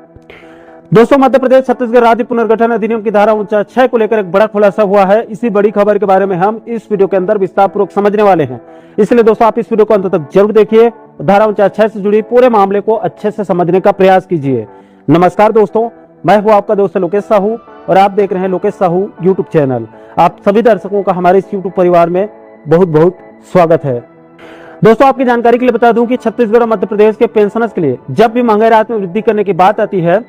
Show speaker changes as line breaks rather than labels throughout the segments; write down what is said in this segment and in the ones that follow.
दोस्तों, मध्य प्रदेश छत्तीसगढ़ राज्य पुनर्गठन अधिनियम की धारा 49(6) को लेकर एक बड़ा खुलासा हुआ है। इसी बड़ी खबर के बारे में हम इस वीडियो के अंदर विस्तार पूर्वक समझने वाले हैं। इसलिए दोस्तों, आप इस वीडियो को अंत तक जरूर देखिए, धारा 49(6) से जुड़ी पूरे मामले को अच्छे से समझने का प्रयास कीजिए। नमस्कार दोस्तों, मैं हूं आपका दोस्त लोकेश साहू और आप देख रहे हैं लोकेश साहू यूट्यूब चैनल। आप सभी दर्शकों का हमारे इस यूट्यूब परिवार में बहुत बहुत स्वागत है। दोस्तों, आपकी जानकारी के लिए बता दूं कि छत्तीसगढ़ और मध्य प्रदेश के पेंशनर्स के लिए जब भी महंगाई राहत में वृद्धि करने की बात आती है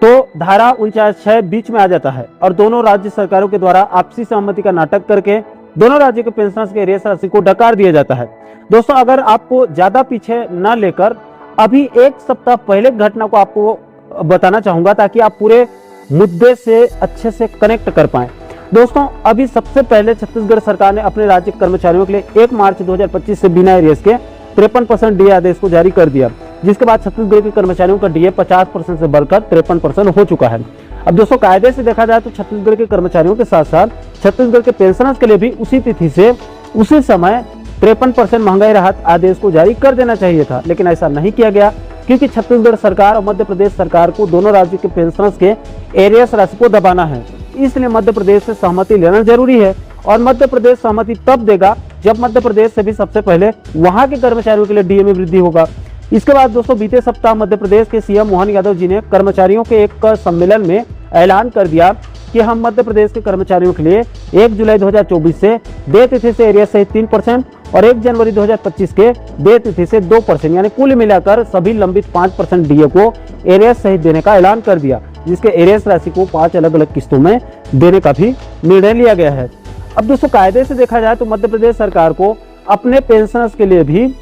तो धारा 49(6) बीच में आ जाता है और दोनों राज्य सरकारों के द्वारा आपसी सहमति का नाटक करके दोनों राज्यों के पेंशनर्स के रेस राशि को डकार दिया जाता है। दोस्तों, अगर आपको ज्यादा पीछे न लेकर अभी एक सप्ताह पहले घटना को आपको बताना चाहूंगा ताकि आप पूरे मुद्दे से अच्छे से कनेक्ट कर पाए। दोस्तों, अभी सबसे पहले छत्तीसगढ़ सरकार ने अपने राज्य के कर्मचारियों के लिए 1 मार्च 2025 से बिना एरियर्स के 53% डीए आदेश को जारी कर दिया, जिसके बाद छत्तीसगढ़ के कर्मचारियों का डीए 50% से बढ़कर 53% हो चुका है। अब दोस्तों, कायदे से देखा जाए तो छत्तीसगढ़ के कर्मचारियों के साथ साथ छत्तीसगढ़ के पेंशनर्स के लिए भी उसी तिथि से उसी समय 53% महंगाई राहत आदेश को जारी कर देना चाहिए था, लेकिन ऐसा नहीं किया गया क्योंकि छत्तीसगढ़ सरकार और मध्य प्रदेश सरकार को दोनों राज्यों के पेंशनर्स के एरियर्स राशि को दबाना है। इसलिए मध्य प्रदेश से सहमति लेना जरूरी है और मध्य प्रदेश सहमति तब देगा जब मध्य प्रदेश से भी सबसे पहले वहां के कर्मचारियों के लिए डीए में वृद्धि होगा। इसके बाद दोस्तों, बीते सप्ताह मध्य प्रदेश के सीएम मोहन यादव जी ने कर्मचारियों के एक सम्मेलन में ऐलान कर दिया कि हम मध्य प्रदेश के कर्मचारियों के लिए 1 जुलाई 2024 से देय तिथि से एरियर्स सहित 3% और 1 जनवरी 2025 के देय तिथि से 2% यानी कुल मिलाकर सभी लंबित 5% डीए को एरियर्स सहित देने का ऐलान कर दिया, जिसके एरियर्स राशि को 5 अलग अलग किस्तों में देने का भी निर्णय लिया गया है। अब दोस्तों, कायदे से देखा जाए तो मध्य प्रदेश सरकार को अपने पेंशनर्स के लिए भी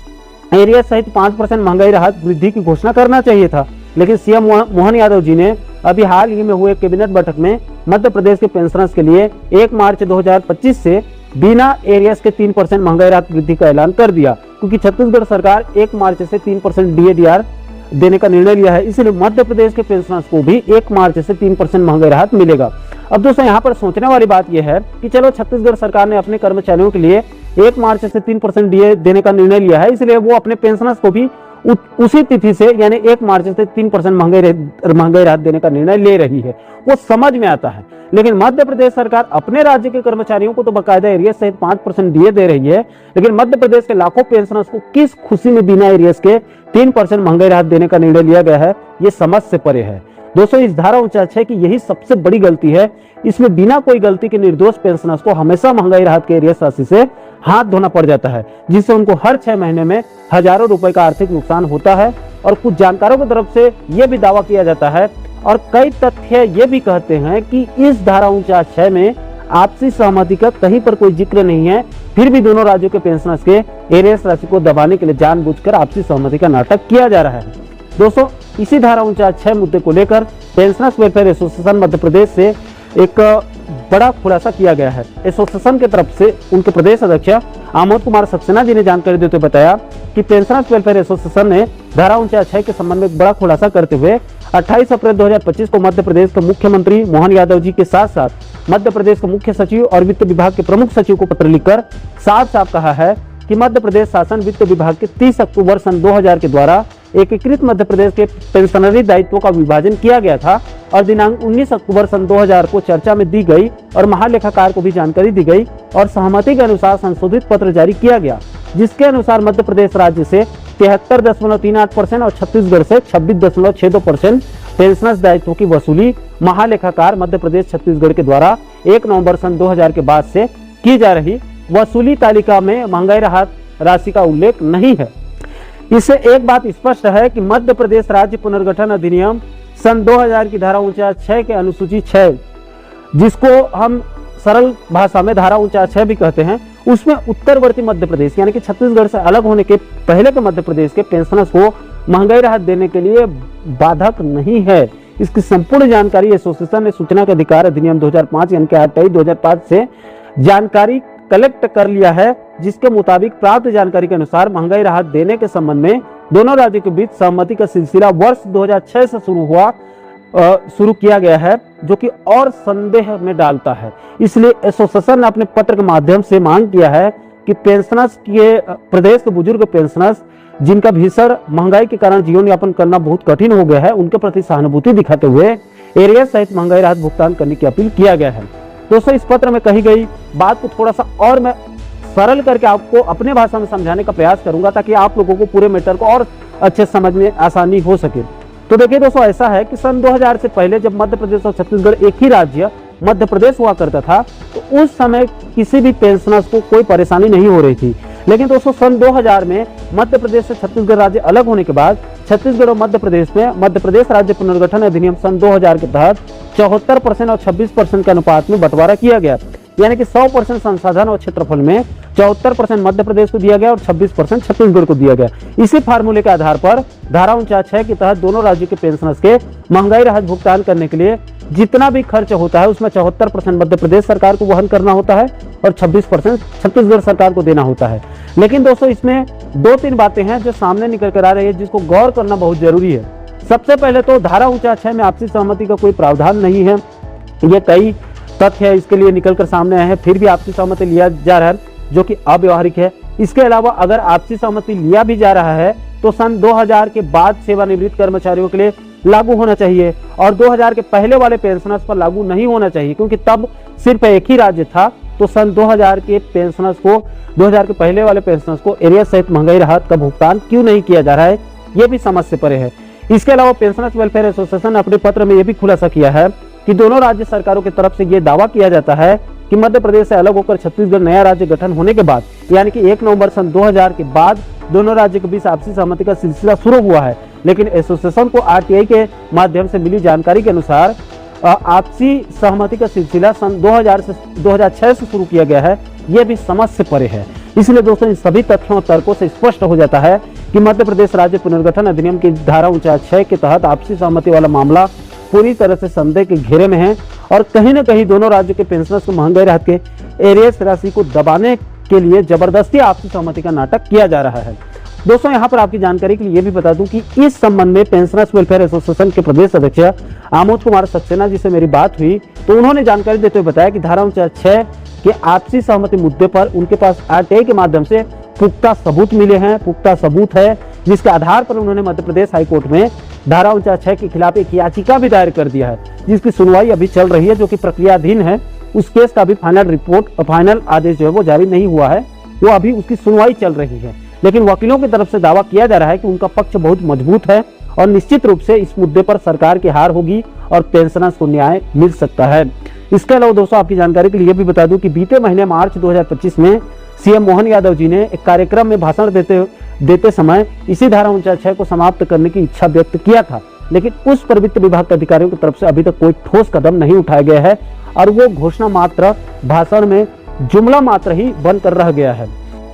एरियर्स सहित 5% महंगाई राहत वृद्धि की घोषणा करना चाहिए था, लेकिन सीएम मोहन यादव जी ने अभी हाल ही में हुए कैबिनेट बैठक में मध्य प्रदेश के पेंशनर्स के लिए 1 मार्च 2025 से बिना एरियर्स के 3% महंगाई राहत वृद्धि का ऐलान कर दिया, क्योंकि छत्तीसगढ़ सरकार 1 मार्च से 3% डीएडीआर देने का निर्णय लिया है। इसलिए मध्य प्रदेश के पेंशनर्स को भी 1 मार्च से 3% महंगाई राहत मिलेगा। अब दोस्तों, यहाँ पर सोचने वाली बात यह है कि चलो छत्तीसगढ़ सरकार ने अपने कर्मचारियों के लिए 1 मार्च से 3% डीए देने का निर्णय लिया है, इसलिए वो अपने पेंशनर्स को भी उसी तिथि से यानी 1 मार्च से 3% महंगाई राहत देने का निर्णय ले रही है। वो समझ में आता है, लेकिन मध्य प्रदेश सरकार अपने राज्य के कर्मचारियों को तो बाकायदा एरियर्स सहित 5% डीए दे रही है, लेकिन मध्य प्रदेश के लाखों पेंशनर्स को किस खुशी में बिना एरियर्स के 3% महंगाई राहत देने का निर्णय लिया गया है, ये समझ से परे है। दोस्तों, इस धारा 49(6) की यही सबसे बड़ी गलती है। इसमें बिना कोई गलती के निर्दोष पेंशनर्स को हमेशा महंगाई राहत के एरियर्स राशि से हाथ धोना पड़ जाता है, जिससे उनको हर 6 महीने में हजारों रुपए का आर्थिक नुकसान होता है। और कुछ जानकारों की तरफ से यह भी दावा किया जाता है और कई तथ्य ये भी कहते हैं कि इस धारा 49(6) में आपसी सहमति का कहीं पर कोई जिक्र नहीं है, फिर भी दोनों राज्यों के पेंशनर्स के एरियर्स राशि को दबाने के लिए जानबूझकर आपसी सहमति का नाटक किया जा रहा है। दोस्तों, इसी धारा 49(6) मुद्दे को लेकर pensioners welfare association Madhya Pradesh से एक बड़ा खुलासा किया गया है। एसोसिएशन की तरफ से उनके प्रदेश अध्यक्ष आमोद कुमार सक्सेना जी ने जानकारी देते हुए बताया कि पेंशनर्स वेलफेयर एसोसिएशन ने धारा 49(6) के संबंध में एक बड़ा खुलासा करते हुए 28 अप्रैल 2025 को मध्य प्रदेश के मुख्यमंत्री मोहन यादव जी के साथ साथ मध्य प्रदेश के मुख्य सचिव और वित्त विभाग के प्रमुख सचिव को पत्र लिखकर साफ साफ कहा है कि मध्य प्रदेश शासन वित्त विभाग के 30 अक्टूबर सन 2000 के द्वारा एकीकृत मध्य प्रदेश के पेंशनरी दायित्वों का विभाजन किया गया था और दिनांक 19 अक्टूबर सन 2000 को चर्चा में दी गई और महालेखाकार को भी जानकारी दी गई और सहमति के अनुसार संशोधित पत्र जारी किया गया, जिसके अनुसार मध्य प्रदेश राज्य से 73.38% और छत्तीसगढ़ से 26.62% पेंशनर्स दायित्वों की वसूली महालेखाकार मध्य प्रदेश छत्तीसगढ़ के द्वारा 1 नवंबर सन 2000 के बाद से की जा रही वसूली तालिका में महंगाई राहत राशि का उल्लेख नहीं है। इससे एक बात स्पष्ट है कि मध्य प्रदेश राज्य पुनर्गठन अधिनियम सन 2000 की धारा 49(6) के अनुसूची 6, जिसको हम सरल भाषा में धारा 49(6) भी कहते हैं, उसमें उत्तरवर्ती मध्य प्रदेश यानी कि छत्तीसगढ़ से अलग होने के पहले के मध्य प्रदेश के पेंशनर्स को महंगाई राहत देने के लिए बाधक नहीं है। इसकी संपूर्ण जानकारी एसोसिएशन ने सूचना के अधिकार अधिनियम 2005 यानी कि 28/2005 से जानकारी कलेक्ट कर लिया है, जिसके मुताबिक प्राप्त जानकारी के अनुसार महंगाई राहत देने के संबंध में दोनों राज्यों के बीच सहमति का सिलसिला वर्ष 2006 से शुरू किया गया है, जो कि और संदेह में डालता है। इसलिए एसोसिएशन ने अपने पत्र के माध्यम से मांग किया है कि पेंशनर्स के प्रदेश के बुजुर्ग पेंशनर्स जिनका भीषण महंगाई के कारण जीवन यापन करना बहुत कठिन हो गया है, उनके प्रति सहानुभूति दिखाते हुए एरियर्स सहित महंगाई राहत भुगतान करने की अपील किया गया है। दोस्तों, इस पत्र में कही गई बात को थोड़ा सा और मैं सरल करके आपको अपने भाषा में समझाने का प्रयास करूंगा, ताकि आप लोगों को पूरे मैटर को और अच्छे समझ में आसानी हो सके। तो देखिए दोस्तों, ऐसा है कि सन 2000 से पहले जब मध्य प्रदेश और छत्तीसगढ़ एक ही राज्य मध्य प्रदेश हुआ करता था, तो उस समय किसी भी पेंशनर्स को कोई परेशानी नहीं हो रही थी। लेकिन दोस्तों, सन 2000 में मध्य प्रदेश से छत्तीसगढ़ राज्य अलग होने के बाद छत्तीसगढ़ और मध्य प्रदेश में मध्य प्रदेश राज्य पुनर्गठन अधिनियम सन 2000 के तहत 74% और 26% के अनुपात में बंटवारा किया गया। यानी कि 100% संसाधन और क्षेत्रफल में 74% मध्य प्रदेश को दिया गया और 26% छत्तीसगढ़ को दिया गया। इसी फार्मूले के आधार पर धारा 49(6) के तहत दोनों राज्यों के पेंशनर्स के महंगाई राहत भुगतान करने के लिए जितना भी खर्च होता है उसमें 74% मध्य प्रदेश सरकार को वहन करना होता है और 26% छत्तीसगढ़ सरकार को देना होता है। लेकिन दोस्तों, इसमें 2-3 बातें हैं जो सामने निकल कर आ रही है, जिसको गौर करना बहुत जरूरी है। सबसे पहले तो धारा 49(6) में आपसी सहमति का कोई प्रावधान नहीं है। ये कई तथ्य है इसके लिए निकल कर सामने आए हैं, फिर भी आपसी सहमति लिया जा रहा है, जो कि अव्यवहारिक है। इसके अलावा अगर आपसी सहमति लिया भी जा रहा है तो सन 2000 के बाद सेवानिवृत्त कर्मचारियों के लिए लागू होना चाहिए और 2000 के पहले वाले पेंशनर्स पर लागू नहीं होना चाहिए, क्योंकि तब सिर्फ एक ही राज्य था। तो सन 2000 के पेंशनर्स को 2000 के पहले वाले पेंशनर्स को एरिया सहित महंगाई राहत का भुगतान क्यों नहीं किया जा रहा है, ये भी समझ से परे है। इसके अलावा पेंशनर्स वेलफेयर एसोसिएशन ने अपने पत्र में यह भी खुलासा किया है कि दोनों राज्य सरकारों की तरफ से यह दावा किया जाता है कि मध्य प्रदेश से अलग होकर छत्तीसगढ़ नया राज्य गठन होने के बाद, यानी कि 1 नवंबर सन 2000 के बाद दोनों राज्यों के बीच आपसी सहमति का सिलसिला शुरू हुआ है। लेकिन एसोसिएशन को आरटीआई के माध्यम से मिली जानकारी के अनुसार आपसी सहमति का सिलसिला सन 2000 से 2006 से शुरू किया गया है। यह भी समझ से परे है। इसलिए दोस्तों, इन सभी तथ्यों और तर्कों से स्पष्ट हो जाता है कि मध्य प्रदेश राज्य पुनर्गठन अधिनियम की धारा 49(6) के तहत आपसी सहमति वाला मामला पूरी तरह से संदेह के घेरे में है और कहीं न कहीं दोनों राज्यों के पेंशनर्स को महंगाई राहत के एरियर्स राशि को दबाने के लिए जबरदस्ती आपसी सहमति का नाटक किया जा रहा है। दोस्तों, यहाँ पर आपकी जानकारी के लिए ये भी बता दूं कि इस संबंध में पेंशनर्स वेलफेयर एसोसिएशन के प्रदेश अध्यक्ष आमोद कुमार सक्सेना जी से मेरी बात हुई, तो उन्होंने जानकारी देते हुए बताया कि धारा 49(6) के आपसी सहमति मुद्दे पर उनके पास आरटीआई के माध्यम से पुख्ता सबूत मिले हैं, पुख्ता सबूत है, जिसके आधार पर उन्होंने मध्य प्रदेश हाईकोर्ट में धारा 49(6) के खिलाफ एक याचिका भी दायर कर दिया है, जिसकी सुनवाई अभी चल रही है, जो कि प्रक्रियाधीन है। उस केस का भी फाइनल रिपोर्ट और फाइनल आदेश जो है वो जारी नहीं हुआ है, वो अभी उसकी सुनवाई चल रही है। लेकिन वकीलों की तरफ से दावा किया जा रहा है कि उनका पक्ष बहुत मजबूत है और निश्चित रूप से इस मुद्दे पर सरकार की हार होगी और पेंशनर्स को न्याय मिल सकता है। इसके अलावा दोस्तों, आपकी जानकारी के लिए भी बता दूं कि बीते महीने मार्च 2025 में सीएम मोहन यादव जी ने एक कार्यक्रम में भाषण देते समय इसी धारा 49(6) को समाप्त करने की इच्छा व्यक्त किया था, लेकिन उस पर वित्त विभाग के अधिकारियों की तरफ से अभी तक कोई ठोस कदम नहीं उठाया गया है और वो घोषणा मात्र भाषण में जुमला मात्र ही बनकर रह गया है।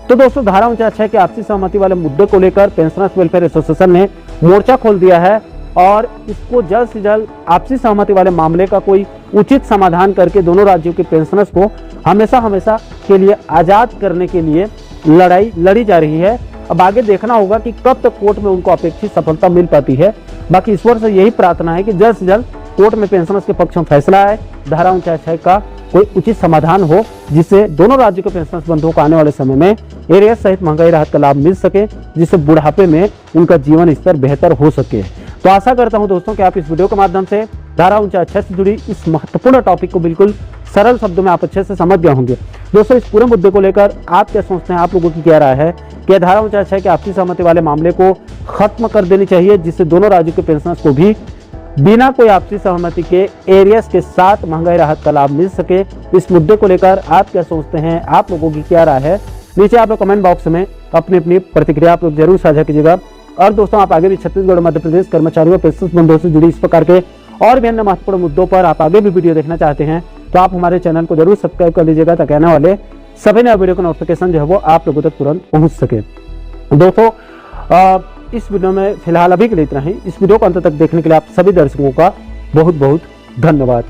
तो दोस्तों, धारा 49(6) के आपसी सहमति वाले मुद्दे को लेकर पेंशनर्स वेलफेयर एसोसिएशन ने मोर्चा खोल दिया है और इसको जल्द से जल्द आपसी सहमति वाले मामले का कोई उचित समाधान करके दोनों राज्यों के पेंशनर्स को हमेशा हमेशा के लिए आजाद करने के लिए लड़ाई लड़ी जा रही है। अब आगे देखना होगा कि कब तक कोर्ट में उनको अपेक्षित सफलता मिल पाती है। बाकी ईश्वर से यही प्रार्थना है कि जल्द से जल्द कोर्ट में पेंशनर्स के पक्ष में फैसला आए, धारा 49(6) का कोई उचित समाधान हो, जिससे दोनों राज्यों के पेंशनर्स बंधुओं को आने वाले समय में एरियर्स सहित महंगाई राहत का लाभ मिल सके, जिससे बुढ़ापे में उनका जीवन स्तर बेहतर हो सके। तो आशा करता हूं दोस्तों कि आप इस वीडियो के माध्यम से धारा 49(6) से जुड़ी इस महत्वपूर्ण टॉपिक को बिल्कुल सरल शब्दों में आप अच्छे से समझ गए होंगे। दोस्तों, इस पूरे मुद्दे को लेकर आप क्या सोचते हैं, आप लोगों की क्या राय है? कि धारा 49(6) के आपसी सहमति वाले मामले को खत्म कर देनी चाहिए, जिससे दोनों राज्यों के पेंशनर्स को भी बिना कोई आपसी सहमति के एरियर्स के साथ महंगाई राहत का लाभ मिल सके। इस मुद्दे को लेकर आप क्या सोचते हैं, आप लोगों की क्या राय है? नीचे आप लोग कमेंट बॉक्स में अपनी अपनी प्रतिक्रिया आप लोग जरूर साझा कीजिएगा। और दोस्तों, आप आगे भी छत्तीसगढ़ मध्य प्रदेश कर्मचारियों पेंशनर्स बंधुओं से जुड़ी इस प्रकार के और भी अन्य महत्वपूर्ण मुद्दों पर आप आगे भी वीडियो देखना चाहते हैं तो आप हमारे चैनल को जरूर सब्सक्राइब कर लीजिएगा, ताकि आने वाले सभी नए वीडियो का नोटिफिकेशन जो है वो आप लोगों तक तुरंत पहुंच सके। दोस्तों, इस वीडियो में फिलहाल अभी के लिए इतना ही। इस वीडियो को अंत तक देखने के लिए आप सभी दर्शकों का बहुत बहुत धन्यवाद।